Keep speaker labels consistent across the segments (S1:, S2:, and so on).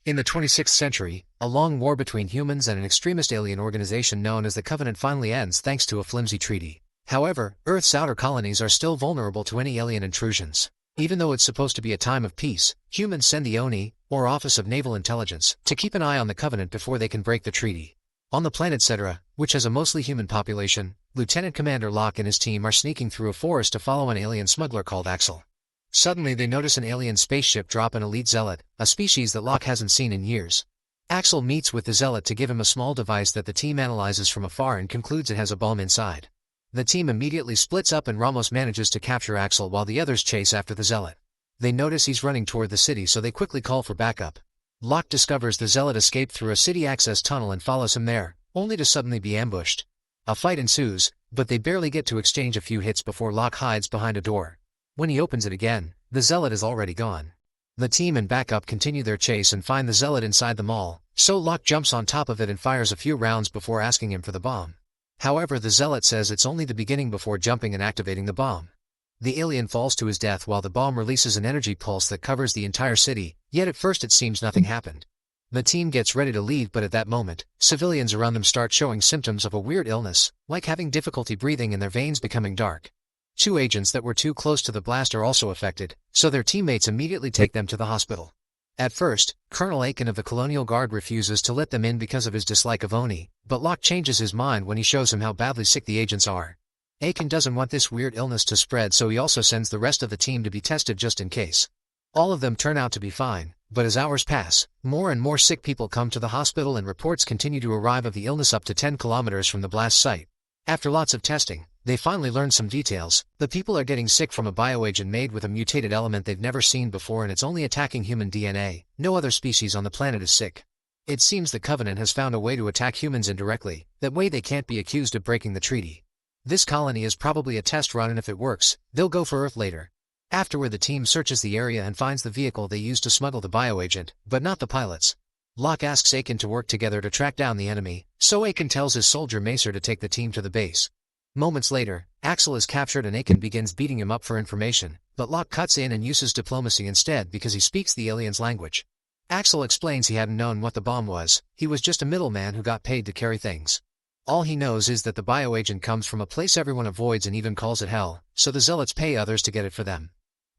S1: In the 26th century, a long war between humans and an extremist alien organization known as the Covenant finally ends thanks to a flimsy treaty. However, Earth's outer colonies are still vulnerable to any alien intrusions. Even though it's supposed to be a time of peace, humans send the ONI, or Office of Naval Intelligence, to keep an eye on the Covenant before they can break the treaty. On the planet Cetera, which has a mostly human population, Lieutenant Commander Locke and his team are sneaking through a forest to follow an alien smuggler called Axel. Suddenly they notice an alien spaceship drop an elite zealot, a species that Locke hasn't seen in years. Axel meets with the zealot to give him a small device that the team analyzes from afar and concludes it has a bomb inside. The team immediately splits up and Ramos manages to capture Axel while the others chase after the zealot. They notice he's running toward the city so they quickly call for backup. Locke discovers the zealot escaped through a city access tunnel and follows him there, only to suddenly be ambushed. A fight ensues, but they barely get to exchange a few hits before Locke hides behind a door. When he opens it again, the zealot is already gone. The team and backup continue their chase and find the zealot inside the mall, so Locke jumps on top of it and fires a few rounds before asking him for the bomb. However, the zealot says it's only the beginning before jumping and activating the bomb. The alien falls to his death while the bomb releases an energy pulse that covers the entire city, yet at first it seems nothing happened. The team gets ready to leave, but at that moment, civilians around them start showing symptoms of a weird illness, like having difficulty breathing and their veins becoming dark. 2 agents that were too close to the blast are also affected, so their teammates immediately take them to the hospital. At first, Colonel Aiken of the Colonial Guard refuses to let them in because of his dislike of Oni, but Locke changes his mind when he shows him how badly sick the agents are. Aiken doesn't want this weird illness to spread, so he also sends the rest of the team to be tested just in case. All of them turn out to be fine, but as hours pass, more and more sick people come to the hospital and reports continue to arrive of the illness up to 10 kilometers from the blast site. After lots of testing, they finally learn some details. The people are getting sick from a bioagent made with a mutated element they've never seen before, and it's only attacking human DNA. No other species on the planet is sick. It seems the Covenant has found a way to attack humans indirectly, that way they can't be accused of breaking the treaty. This colony is probably a test run, and if it works, they'll go for Earth later. Afterward, the team searches the area and finds the vehicle they used to smuggle the bioagent, but not the pilots. Locke asks Aiken to work together to track down the enemy, so Aiken tells his soldier Macer to take the team to the base. Moments later, Axel is captured and Aiken begins beating him up for information, but Locke cuts in and uses diplomacy instead because he speaks the alien's language. Axel explains he hadn't known what the bomb was, he was just a middleman who got paid to carry things. All he knows is that the bioagent comes from a place everyone avoids and even calls it hell, so the zealots pay others to get it for them.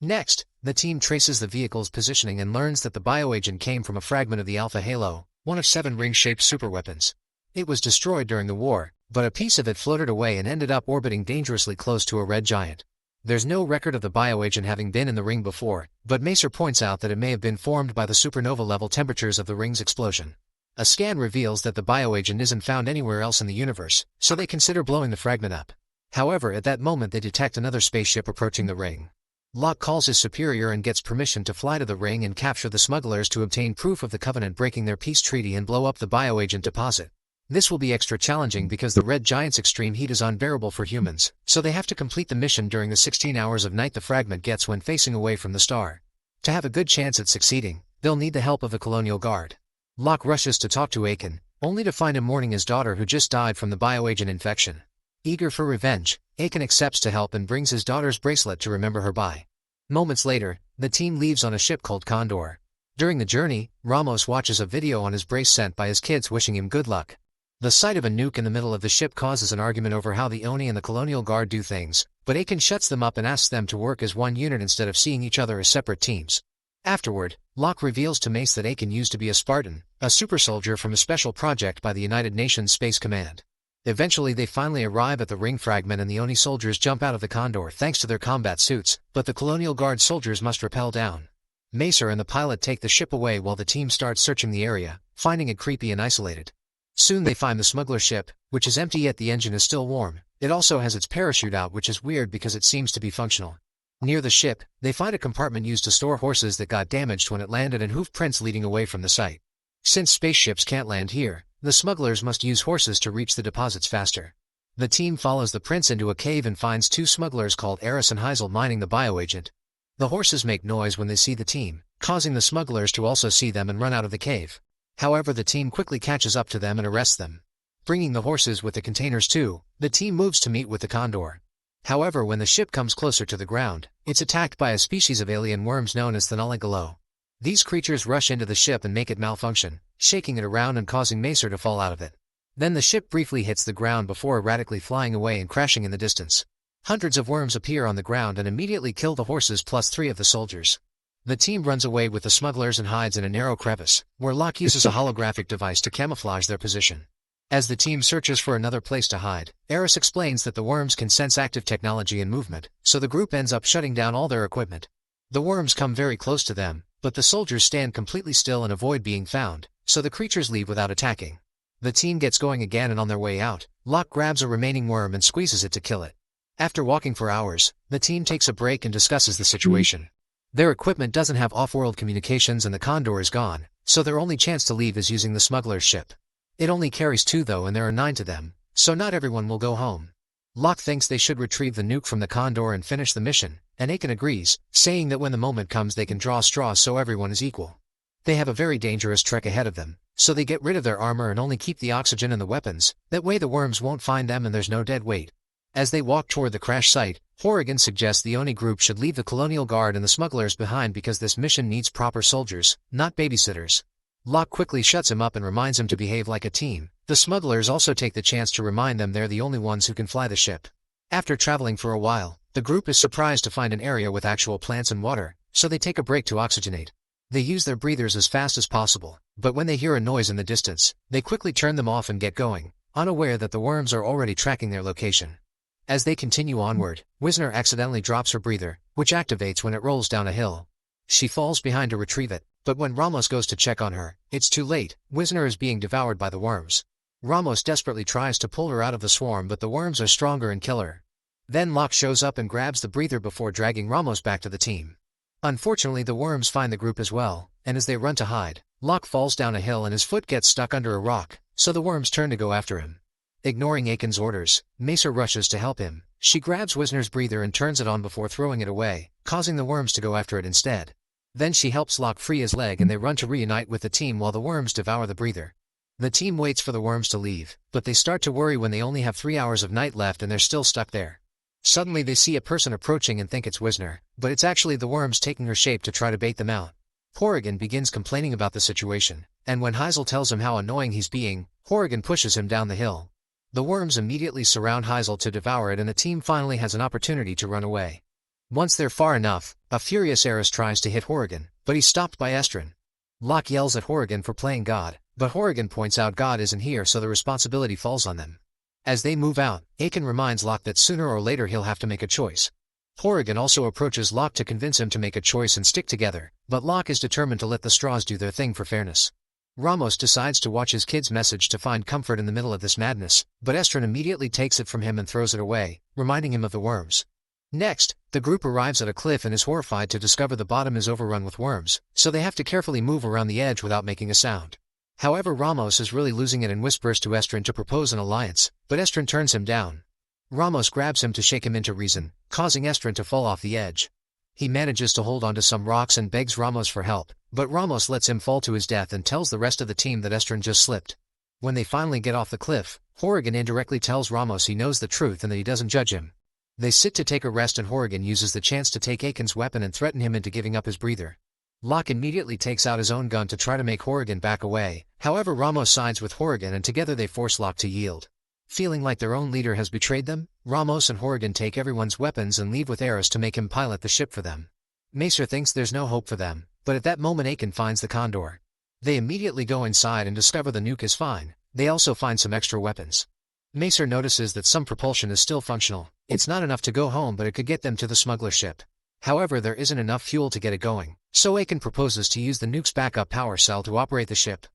S1: Next, the team traces the vehicle's positioning and learns that the bioagent came from a fragment of the Alpha Halo, one of 7 ring-shaped superweapons. It was destroyed during the war, but a piece of it floated away and ended up orbiting dangerously close to a red giant. There's no record of the bioagent having been in the ring before, but Macer points out that it may have been formed by the supernova-level temperatures of the ring's explosion. A scan reveals that the bioagent isn't found anywhere else in the universe, so they consider blowing the fragment up. However, at that moment they detect another spaceship approaching the ring. Locke calls his superior and gets permission to fly to the ring and capture the smugglers to obtain proof of the Covenant breaking their peace treaty and blow up the bioagent deposit. This will be extra challenging because the red giant's extreme heat is unbearable for humans, so they have to complete the mission during the 16 hours of night the fragment gets when facing away from the star. To have a good chance at succeeding, they'll need the help of the Colonial Guard. Locke rushes to talk to Aiken, only to find him mourning his daughter who just died from the bioagent infection. Eager for revenge, Aiken accepts to help and brings his daughter's bracelet to remember her by. Moments later, the team leaves on a ship called Condor. During the journey, Ramos watches a video on his brace sent by his kids wishing him good luck. The sight of a nuke in the middle of the ship causes an argument over how the ONI and the Colonial Guard do things, but Aiken shuts them up and asks them to work as one unit instead of seeing each other as separate teams. Afterward, Locke reveals to Mace that Aiken used to be a Spartan, a super soldier from a special project by the United Nations Space Command. Eventually they finally arrive at the ring fragment and the ONI soldiers jump out of the Condor thanks to their combat suits, but the Colonial Guard soldiers must rappel down. Macer and the pilot take the ship away while the team starts searching the area, finding it creepy and isolated. Soon they find the smuggler ship, which is empty yet the engine is still warm. It also has its parachute out, which is weird because it seems to be functional. Near the ship, they find a compartment used to store horses that got damaged when it landed and hoof prints leading away from the site. Since spaceships can't land here, the smugglers must use horses to reach the deposits faster. The team follows the prints into a cave and finds 2 smugglers called Eris and Heisel mining the bioagent. The horses make noise when they see the team, causing the smugglers to also see them and run out of the cave. However, the team quickly catches up to them and arrests them. Bringing the horses with the containers too, the team moves to meet with the Condor. However, when the ship comes closer to the ground, it's attacked by a species of alien worms known as Thanolagalo. These creatures rush into the ship and make it malfunction, shaking it around and causing Macer to fall out of it. Then the ship briefly hits the ground before erratically flying away and crashing in the distance. Hundreds of worms appear on the ground and immediately kill the horses plus 3 of the soldiers. The team runs away with the smugglers and hides in a narrow crevice, where Locke uses a holographic device to camouflage their position. As the team searches for another place to hide, Eris explains that the worms can sense active technology and movement, so the group ends up shutting down all their equipment. The worms come very close to them, but the soldiers stand completely still and avoid being found, so the creatures leave without attacking. The team gets going again and on their way out, Locke grabs a remaining worm and squeezes it to kill it. After walking for hours, the team takes a break and discusses the situation. Their equipment doesn't have off-world communications and the Condor is gone, so their only chance to leave is using the smuggler's ship. It only carries 2 though and there are 9 to them, so not everyone will go home. Locke thinks they should retrieve the nuke from the Condor and finish the mission, and Aiken agrees, saying that when the moment comes they can draw straws so everyone is equal. They have a very dangerous trek ahead of them, so they get rid of their armor and only keep the oxygen and the weapons, that way the worms won't find them and there's no dead weight. As they walk toward the crash site, Horrigan suggests the Oni group should leave the Colonial Guard and the smugglers behind because this mission needs proper soldiers, not babysitters. Locke quickly shuts him up and reminds him to behave like a team. The smugglers also take the chance to remind them they're the only ones who can fly the ship. After traveling for a while, the group is surprised to find an area with actual plants and water, so they take a break to oxygenate. They use their breathers as fast as possible, but when they hear a noise in the distance, they quickly turn them off and get going, unaware that the worms are already tracking their location. As they continue onward, Wisner accidentally drops her breather, which activates when it rolls down a hill. She falls behind to retrieve it, but when Ramos goes to check on her, it's too late. Wisner is being devoured by the worms. Ramos desperately tries to pull her out of the swarm but the worms are stronger and kill her. Then Locke shows up and grabs the breather before dragging Ramos back to the team. Unfortunately the worms find the group as well, and as they run to hide, Locke falls down a hill and his foot gets stuck under a rock, so the worms turn to go after him. Ignoring Aiken's orders, Macer rushes to help him. She grabs Wisner's breather and turns it on before throwing it away, causing the worms to go after it instead. Then she helps Locke free his leg and they run to reunite with the team while the worms devour the breather. The team waits for the worms to leave, but they start to worry when they only have 3 hours of night left and they're still stuck there. Suddenly they see a person approaching and think it's Wisner, but it's actually the worms taking her shape to try to bait them out. Horrigan begins complaining about the situation, and when Heisel tells him how annoying he's being, Horrigan pushes him down the hill. The worms immediately surround Heisel to devour it and the team finally has an opportunity to run away. Once they're far enough, a furious Eris tries to hit Horrigan, but he's stopped by Estrin. Locke yells at Horrigan for playing God, but Horrigan points out God isn't here so the responsibility falls on them. As they move out, Aiken reminds Locke that sooner or later he'll have to make a choice. Horrigan also approaches Locke to convince him to make a choice and stick together, but Locke is determined to let the straws do their thing for fairness. Ramos decides to watch his kid's message to find comfort in the middle of this madness, but Estrin immediately takes it from him and throws it away, reminding him of the worms. Next, the group arrives at a cliff and is horrified to discover the bottom is overrun with worms, so they have to carefully move around the edge without making a sound. However, Ramos is really losing it and whispers to Estrin to propose an alliance, but Estrin turns him down. Ramos grabs him to shake him into reason, causing Estrin to fall off the edge. He manages to hold onto some rocks and begs Ramos for help, but Ramos lets him fall to his death and tells the rest of the team that Estrin just slipped. When they finally get off the cliff, Horrigan indirectly tells Ramos he knows the truth and that he doesn't judge him. They sit to take a rest and Horrigan uses the chance to take Aiken's weapon and threaten him into giving up his breather. Locke immediately takes out his own gun to try to make Horrigan back away, however Ramos sides with Horrigan and together they force Locke to yield. Feeling like their own leader has betrayed them, Ramos and Horrigan take everyone's weapons and leave with Eris to make him pilot the ship for them. Macer thinks there's no hope for them, but at that moment Aiken finds the Condor. They immediately go inside and discover the nuke is fine. They also find some extra weapons. Macer notices that some propulsion is still functional. It's not enough to go home but it could get them to the smuggler ship. However, there isn't enough fuel to get it going, so Aiken proposes to use the nuke's backup power cell to operate the ship.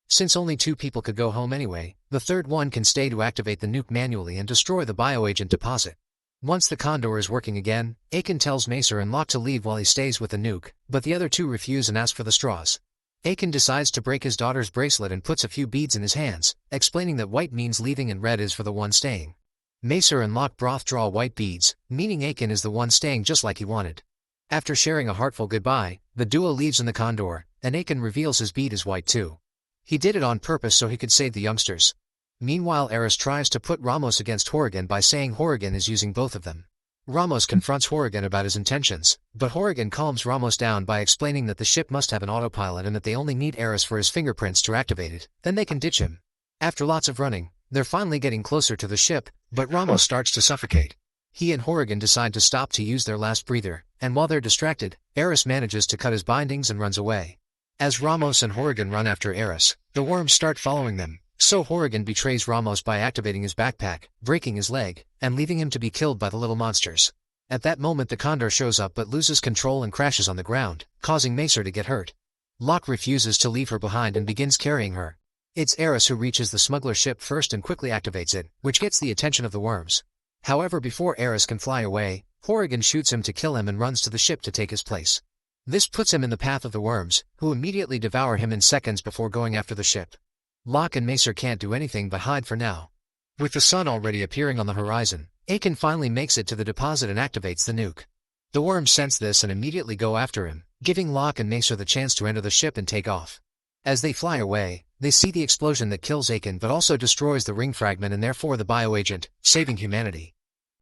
S1: Since only 2 people could go home anyway, the third one can stay to activate the nuke manually and destroy the bioagent deposit. Once the Condor is working again, Aiken tells Macer and Locke to leave while he stays with the nuke, but the other 2 refuse and ask for the straws. Aiken decides to break his daughter's bracelet and puts a few beads in his hands, explaining that white means leaving and red is for the one staying. Macer and Locke both draw white beads, meaning Aiken is the one staying just like he wanted. After sharing a heartful goodbye, the duo leaves in the Condor, and Aiken reveals his bead is white too. He did it on purpose so he could save the youngsters. Meanwhile, Eris tries to put Ramos against Horrigan by saying Horrigan is using both of them. Ramos confronts Horrigan about his intentions, but Horrigan calms Ramos down by explaining that the ship must have an autopilot and that they only need Eris for his fingerprints to activate it, then they can ditch him. After lots of running, they're finally getting closer to the ship, but Ramos starts to suffocate. He and Horrigan decide to stop to use their last breather, and while they're distracted, Eris manages to cut his bindings and runs away. As Ramos and Horrigan run after Eris, the worms start following them, so Horrigan betrays Ramos by activating his backpack, breaking his leg, and leaving him to be killed by the little monsters. At that moment the Condor shows up but loses control and crashes on the ground, causing Macer to get hurt. Locke refuses to leave her behind and begins carrying her. It's Eris who reaches the smuggler ship first and quickly activates it, which gets the attention of the worms. However, before Eris can fly away, Horrigan shoots him to kill him and runs to the ship to take his place. This puts him in the path of the worms, who immediately devour him in seconds before going after the ship. Locke and Macer can't do anything but hide for now. With the sun already appearing on the horizon, Aiken finally makes it to the deposit and activates the nuke. The worms sense this and immediately go after him, giving Locke and Macer the chance to enter the ship and take off. As they fly away, they see the explosion that kills Aiken but also destroys the ring fragment and therefore the bioagent, saving humanity.